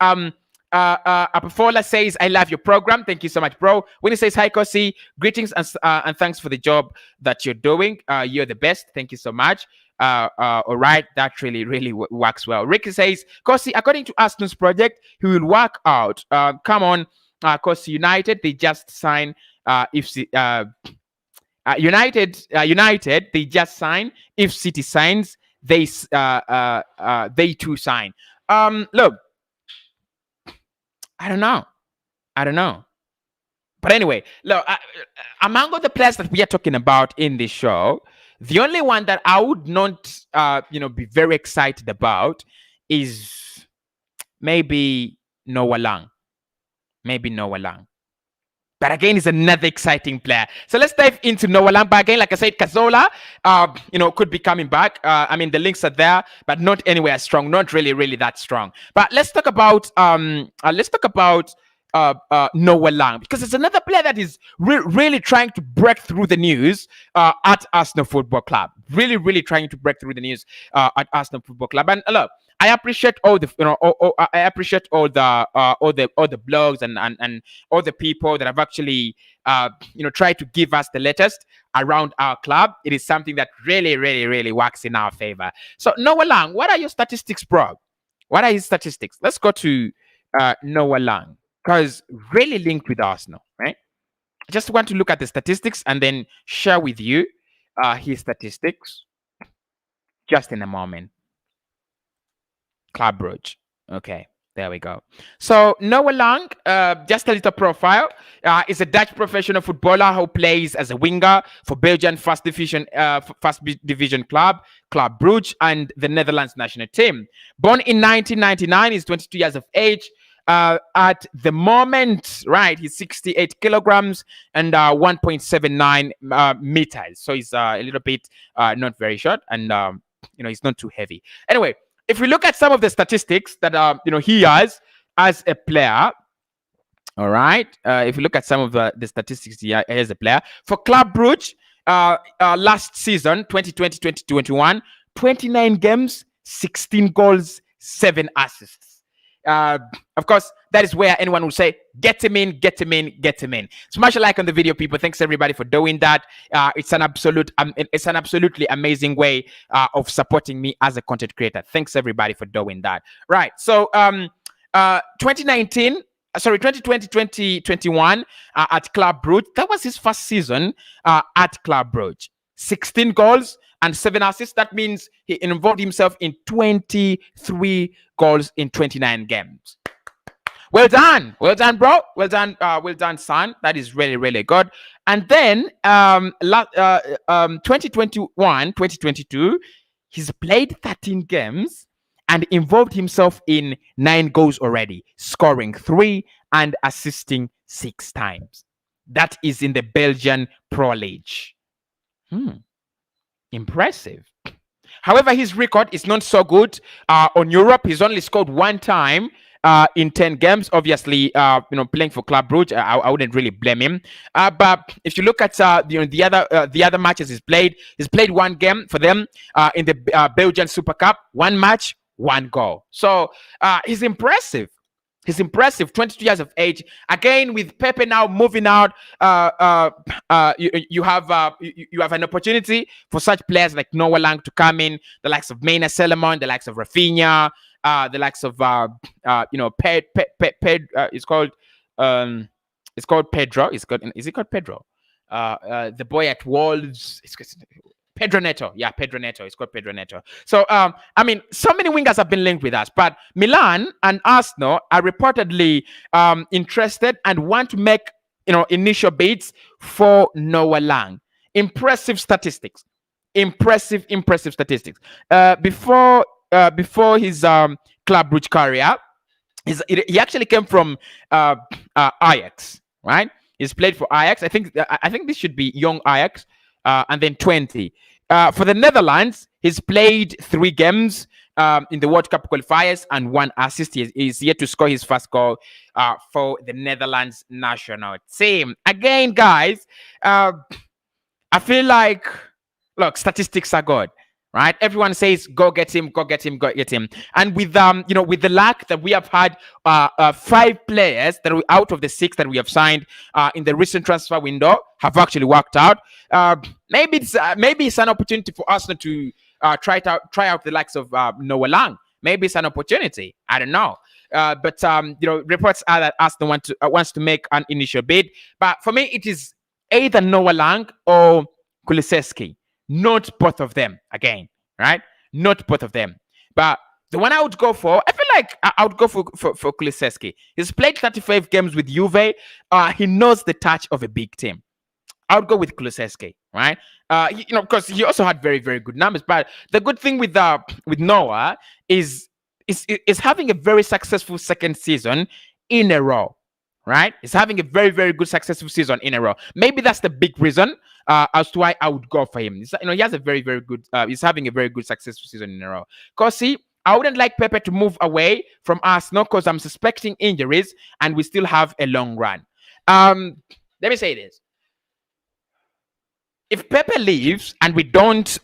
Apafola says, I love your program. Thank you so much, bro. Winnie says, hi, Cossy. Greetings and thanks for the job that you're doing. You're the best. Thank you so much. All right. That really, really works well. Ricky says, Cossy, according to Arsenal's project, he will work out. Come on, Cossy. United, they just sign. United, they just sign. If City signs, they too sign. Look, I don't know. But anyway, look, among all the players that we are talking about in this show, the only one that I would not, be very excited about is maybe Noah Lang. But again, he's another exciting player. So let's dive into Noah Lang. But again, like I said, Cazorla, could be coming back. The links are there, but not anywhere strong. Not really, really that strong. But let's talk about Noah Lang, because it's another player that is really trying to break through the news at Arsenal Football Club. Really, really trying to break through the news at Arsenal Football Club. And look, I appreciate all the I appreciate all the blogs and all the people that have actually tried to give us the latest around our club. It is something that really, really, really works in our favor. So Noah Lang, what are your statistics, bro? What are his statistics? Let's go to Noah Lang, because really linked with Arsenal, right? I just want to look at the statistics and then share with you his statistics just in a moment. Club Brugge. Okay, there we go. So Noah Lang, just a little profile, is a Dutch professional footballer who plays as a winger for Belgian first division club, Club Brugge, and the Netherlands national team. Born in 1999, he's 22 years of age. At the moment, right, he's 68 kilograms and 1.79 meters. So he's a little bit not very short, and he's not too heavy. Anyway, if we look at some of the statistics that he has as a player, all right. If you look at some of the statistics he has as a player for Club Brugge, last season 2020-2021, 29 games, 16 goals, 7 assists. Of course, that is where anyone will say, get him in, get him in, get him in. Smash a like on the video, people. Thanks everybody for doing that. It's an absolutely amazing way of supporting me as a content creator. Thanks everybody for doing that. Right. So 2020-2021 at Club Brugge. That was his first season at Club Brugge. 16 goals and 7 assists. That means he involved himself in 23 goals in 29 games. Well done, bro. Well done, son. That is really, really good. And then 2021-2022, he's played 13 games and involved himself in 9 goals already, scoring 3 and assisting 6 times. That is in the Belgian Pro League. Impressive. However, his record is not so good on Europe. He's only scored 1 time in 10 games. Obviously, playing for Club Brugge, I wouldn't really blame him. But if you look at the other matches he's played 1 game for them in the Belgian Super Cup. 1 match, 1 goal. So he's impressive. He's impressive. 22 years of age. Again, with Pepe now moving out, you have an opportunity for such players like Noah Lang to come in. The likes of Maina Solomon, the likes of Rafinha, the likes of it's called Pedro. Is it called Pedro? The boy at Wolves. Pedro Neto. Yeah, Pedro Neto. It's called Pedro Neto. So, so many wingers have been linked with us, but Milan and Arsenal are reportedly interested and want to make, initial bids for Noah Lang. Impressive statistics. Impressive statistics. Before his Club Brugge career, he actually came from Ajax, right? He's played for Ajax. I think this should be young Ajax. And then 20. For the Netherlands, he's played 3 games in the World Cup qualifiers and 1 assist. He's yet to score his first goal for the Netherlands national team. Again, guys, I feel like, look, statistics are good. Right? Everyone says, go get him, go get him, go get him. And with with the luck that we have had 5 players that are out of the 6 that we have signed in the recent transfer window have actually worked out. Maybe it's an opportunity for us to try out the likes of Noah Lang. Maybe it's an opportunity. I don't know. But reports are that Arsenal wants to make an initial bid. But for me, it is either Noah Lang or Kulusevki. Not both of them again, right? Not both of them. But the one I would go for, I feel like I would go for Kulusevki. He's played 35 games with Juve. He knows the touch of a big team. I would go with Kulusevki, right? Because he also had very, very good numbers. But the good thing with Noah is having a very successful second season in a row, right? He's having a very, very good successful season in a row. Maybe that's the big reason as to why I would go for him. He has a very, very good. He's having a very good successful season in a row. Cossy, I wouldn't like Pepe to move away from Arsenal because I'm suspecting injuries and we still have a long run. Let me say this. If Pepe leaves and we don't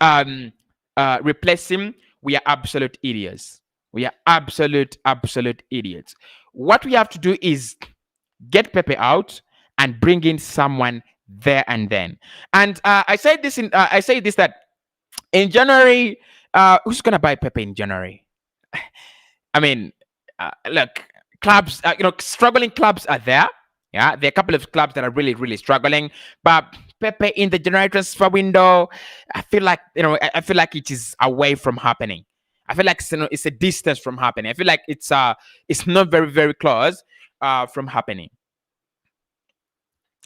replace him, we are absolute idiots. We are absolute idiots. What we have to do is get Pepe out and bring in someone there and then. And I say this that in January, who's gonna buy Pepe in January? I mean, look, clubs, struggling clubs are there. Yeah, there are a couple of clubs that are really, really struggling. But Pepe in the January transfer window, I feel like I feel like it is away from happening. I feel like it's a distance from happening. I feel like it's not very, very close from happening.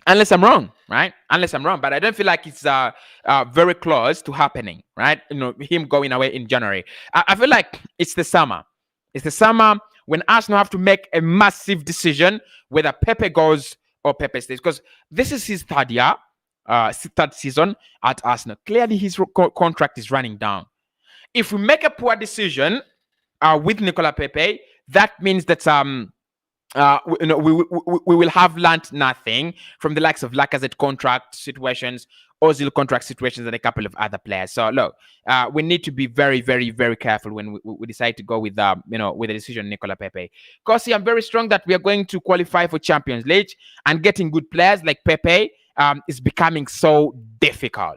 Unless I'm wrong, right? Unless I'm wrong, but I don't feel like it's very close to happening, right? Him going away in January. I feel like it's the summer. It's the summer when Arsenal have to make a massive decision whether Pepe goes or Pepe stays, because this is his third year, third season at Arsenal. Clearly, his contract is running down. If we make a poor decision with Nicola Pepe, that means that we will have learned nothing from the likes of Lacazette contract situations, Ozil contract situations, and a couple of other players. So look, we need to be very, very, very careful when we decide to go with with the decision Nicola Pepe. Cossy, I'm very strong that we are going to qualify for Champions League, and getting good players like Pepe is becoming so difficult.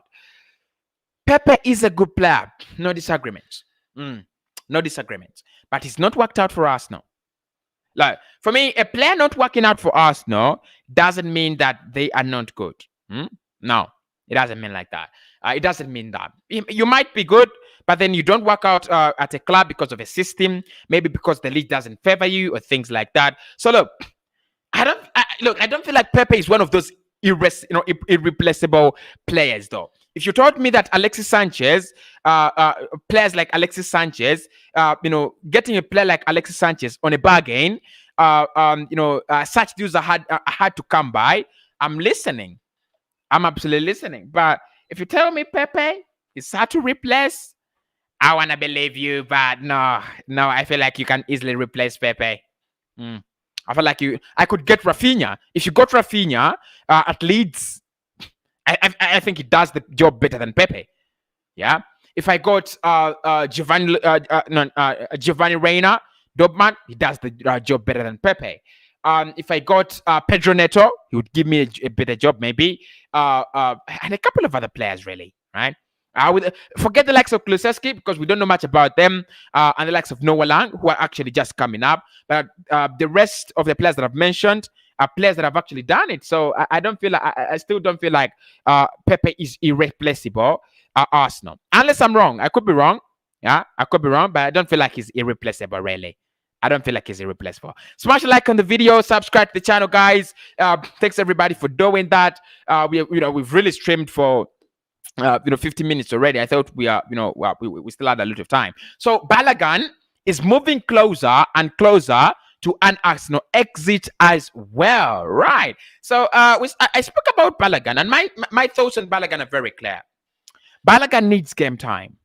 Pepe is a good player, no disagreements, no disagreements, but it's not worked out for Arsenal. Like, for me, a player not working out for Arsenal doesn't mean that they are not good. No, it doesn't mean like that. It doesn't mean that. You might be good, but then you don't work out at a club because of a system, maybe because the league doesn't favor you or things like that. So look, I don't feel like Pepe is one of those irreplaceable players, though. If you told me that Alexis Sanchez, players like Alexis Sanchez, getting a player like Alexis Sanchez on a bargain, such deals are hard to come by, I'm listening. I'm absolutely listening. But if you tell me Pepe is hard to replace, I want to believe you. But no, I feel like you can easily replace Pepe. I feel like I could get Rafinha. If you got Rafinha at Leeds, I think he does the job better than Pepe. Yeah. If I got Giovanni Reina, Dortmund, he does the job better than Pepe. If I got Pedro Neto, he would give me a better job, maybe. And a couple of other players, really, right? I would forget the likes of KULUSEVKI because we don't know much about them, and the likes of Noah Lang, who are actually just coming up. But the rest of the players that I've mentioned are players that have actually done it. So I don't feel like I still don't feel like Pepe is irreplaceable at Arsenal. Unless I'm wrong. I could be wrong. Yeah, I could be wrong, but I don't feel like he's irreplaceable, really. I don't feel like he's irreplaceable. Smash a like on the video, subscribe to the channel, guys. Thanks everybody for doing that. We've really streamed for 15 minutes already. I thought we still had a lot of time. So Balogun is moving closer and closer to an Arsenal exit as well, right? So I spoke about Balogun, and my thoughts on Balogun are very clear. Balogun needs game time,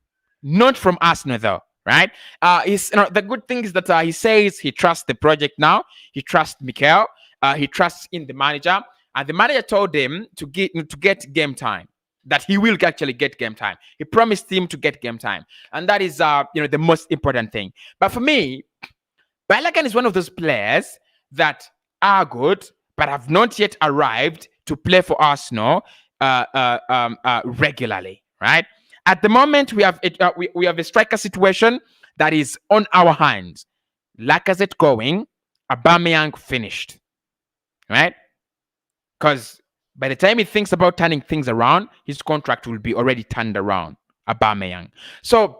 not from Arsenal though, right? The good thing is that he says he trusts the project now. He trusts Mikel. He trusts in the manager, and the manager told him to get game time. That he will actually get game time. He promised him to get game time, and that is the most important thing. But for me, Balogun is one of those players that are good, but have not yet arrived to play for Arsenal regularly. Right at the moment, we have a striker situation that is on our hands. Lacazette going, Aubameyang finished. Right, because by the time he thinks about turning things around, his contract will be already turned around. Aubameyang. So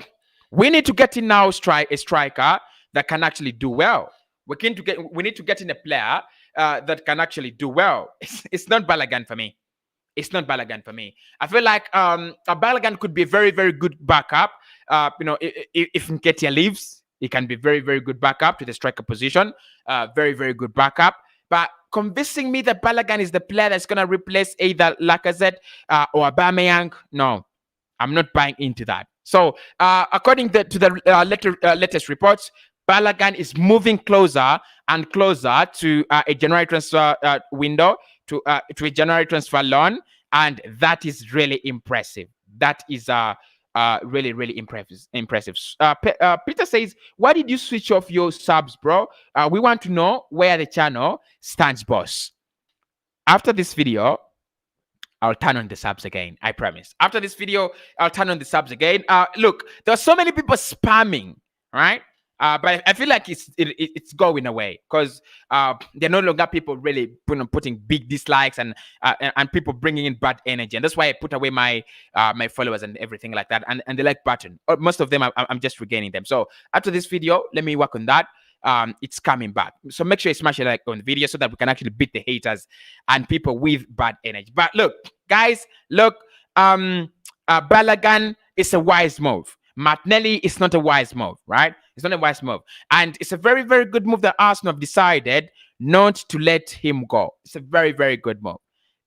we need to get in now a striker that can actually do well. We need to get in a player that can actually do well. It's not Balogun for me. It's not Balogun for me. I feel like a Balogun could be a very, very good backup. If Nketiah leaves, he can be very, very good backup to the striker position. Very, very good backup. But convincing me that Balogun is the player that's going to replace either Lacazette or Aubameyang, no, I'm not buying into that. So, according to the latest reports, Balogun is moving closer and closer to a January transfer window, to a January transfer loan, and that is really impressive. That is really, really impressive. Peter says, why did you switch off your subs, bro? We want to know where the channel stands, boss. After this video, I'll turn on the subs again. I promise. After this video, I'll turn on the subs again. Look, there are so many people spamming, right? But I feel like it's going away because there are no longer people really putting big dislikes and people bringing in bad energy, and that's why I put away my my followers and everything like that, and the like button. Most of them I'm just regaining them. So after this video, let me work on that. It's coming back. So make sure you smash a like on the video so that we can actually beat the haters and people with bad energy. But look, guys, look, Balogun is a wise move. Martinelli is not a wise move, right? It's not a wise move. And it's a very, very good move that Arsenal have decided not to let him go. It's a very, very good move.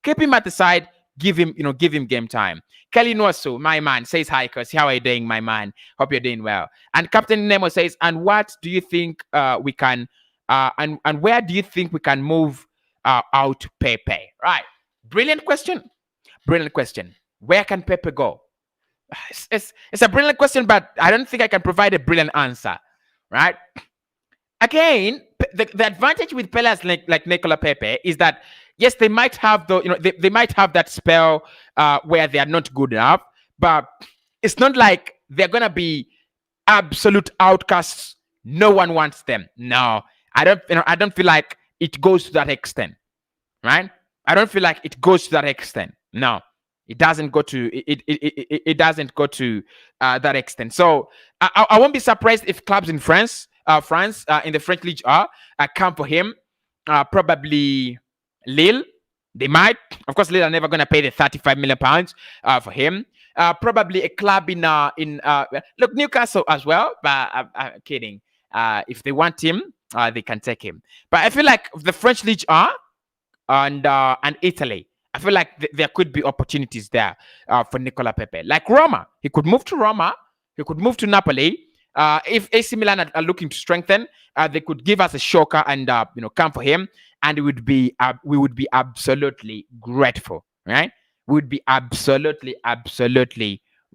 Keep him at the side, give him game time. Kelly Nwosu, my man, says hi, Cossy. How are you doing, my man? Hope you're doing well. And Captain Nemo says, and what do you think we can and where do you think we can move out Pepe? Right. Brilliant question. Brilliant question. Where can Pepe go? It's a brilliant question, but I don't think I can provide a brilliant answer, right? Again, the advantage with players like Nicola Pepe is that yes, they might have they might have that spell where they are not good enough, but it's not like they're gonna be absolute outcasts. No one wants them. No, I don't feel like it goes to that extent, right? I don't feel like it goes to that extent. No. It doesn't go to it doesn't go to that extent. So I won't be surprised if clubs in France in the French league come for him. Probably Lille. They might. Of course, Lille are never going to pay the 35 million pounds for him. Probably a club in look, Newcastle as well. But I'm kidding. If they want him, they can take him. But I feel like the French league and Italy. I feel like there could be opportunities there for Nicola Pepe. Like Roma, he could move to Roma. He could move to Napoli. If AC Milan are looking to strengthen, they could give us a shocker and come for him, and we would be absolutely grateful, right? We would be absolutely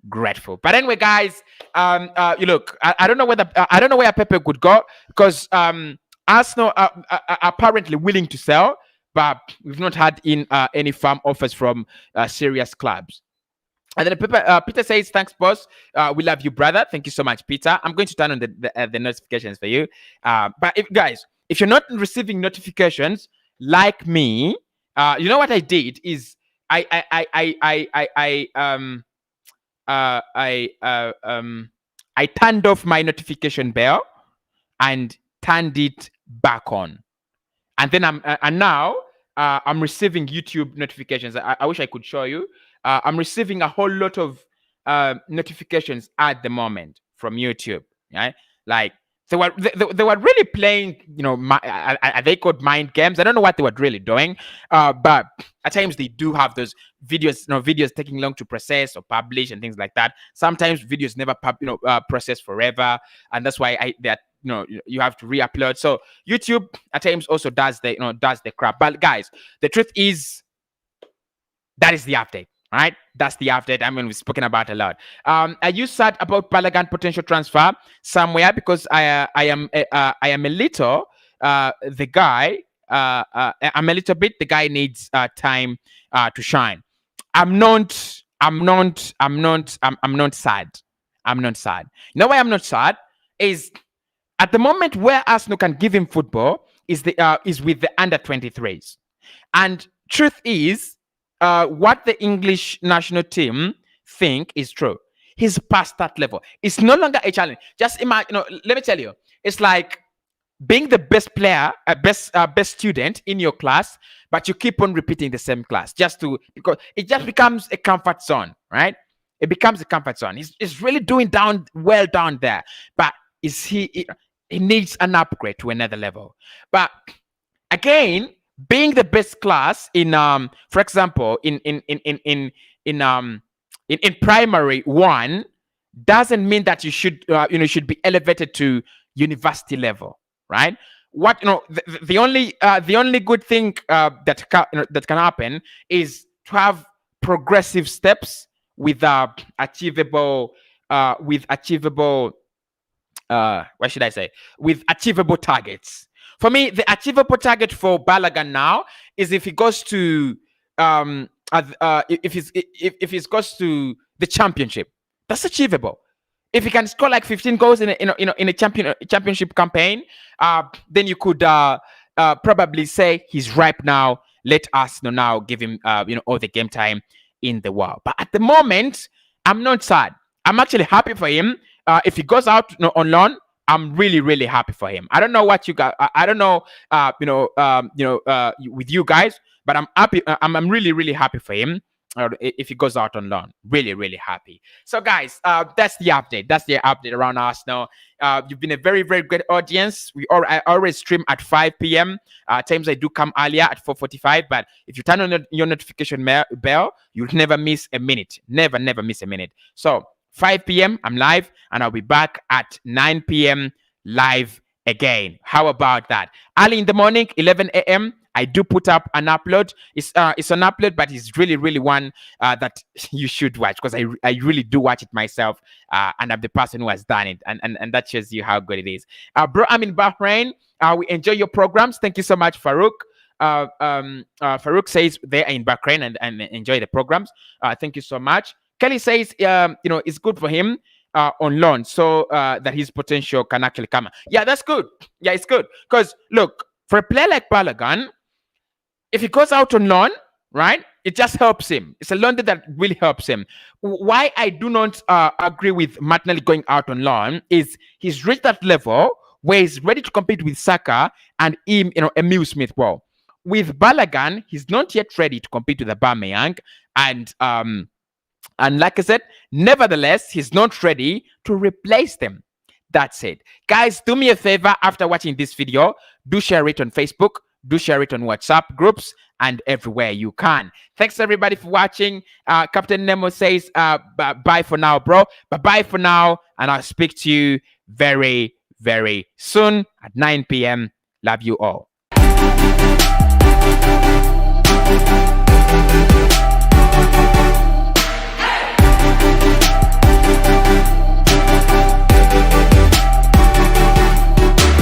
grateful. But anyway, guys, you look, I don't know where Pepe could go because Arsenal are apparently willing to sell. But we've not had in any firm offers from serious clubs. And then Peter says, thanks, boss. We love you, brother. Thank you so much, Peter. I'm going to turn on the notifications for you. But if you're not receiving notifications like me, you know what I did is I turned off my notification bell and turned it back on. And then now I'm receiving YouTube notifications. I wish I could show you. I'm receiving a whole lot of notifications at the moment from YouTube. Right? Like they were really playing. Are they called mind games? I don't know what they were really doing. But at times they do have those videos. Videos taking long to process or publish and things like that. Sometimes videos never process forever, and that's why you have to re-upload. So YouTube at times also does the crap. But guys, the truth is that is the update, right? That's the update. I mean, we've spoken about a lot. Are you sad about Balogun potential transfer somewhere? Because I am a little the guy. I'm a little bit. The guy needs time to shine. I'm not sad. I'm not sad. You know why I'm not sad? Is at the moment where Arsenal can give him football is with the under 23s, and truth is, what the English national team think is true. He's past that level. It's no longer a challenge. Just imagine. Let me tell you, it's like being the best player, best student in your class, but you keep on repeating the same class because it just becomes a comfort zone, right? It becomes a comfort zone. He's really doing well down there, but he needs an upgrade to another level. But again, being the best class in for example in primary one doesn't mean that you should be elevated to university level, right? The only good thing that can happen is to have progressive steps with achievable targets. For me, the achievable target for Balogun now is if he goes to if he goes to the championship. That's achievable. if he can score like 15 goals in a championship campaign, then you could probably say he's ripe now. Let Arsenal now give him all the game time in the world. But at the moment, I'm not sad. I'm actually happy for him. If he goes out on loan, I'm really, really happy for him. I don't know what you guys. I don't know. With you guys, but I'm happy. I'm really, really happy for him. If he goes out on loan, really, really happy. So, guys, that's the update. That's the update around Arsenal. You've been a very, very great audience. I always stream at 5 p.m. Times I do come earlier at 4:45. But if you turn on your notification bell, you'll never miss a minute. Never, never miss a minute. So 5 p.m. I'm live, and I'll be back at 9 p.m. live again. How about that? Early in the morning, 11 a.m. I do put up an upload. It's an upload, but it's really, really one that you should watch, because I really do watch it myself, and I'm the person who has done it, and that shows you how good it is. Bro, I'm in Bahrain. We enjoy your programs. Thank you so much, Farouk. Farouk says they are in Bahrain and enjoy the programs. Thank you so much. Kelly says, it's good for him on loan, so that his potential can actually come. Yeah, that's good. Yeah, it's good, because look, for a player like Balogun, if he goes out on loan, right, it just helps him. It's a loan that really helps him. Why I do not agree with Martinelli going out on loan is he's reached that level where he's ready to compete with Saka and Emile Smith. Well, with Balogun, he's not yet ready to compete with Aubameyang, and like I said, nevertheless, he's not ready to replace them. That's it. Guys, do me a favor after watching this video. Do share it on Facebook. Do share it on WhatsApp groups and everywhere you can. Thanks, everybody, for watching. Captain Nemo says bye for now, bro. Bye-bye for now, and I'll speak to you very, very soon at 9 p.m. Love you all.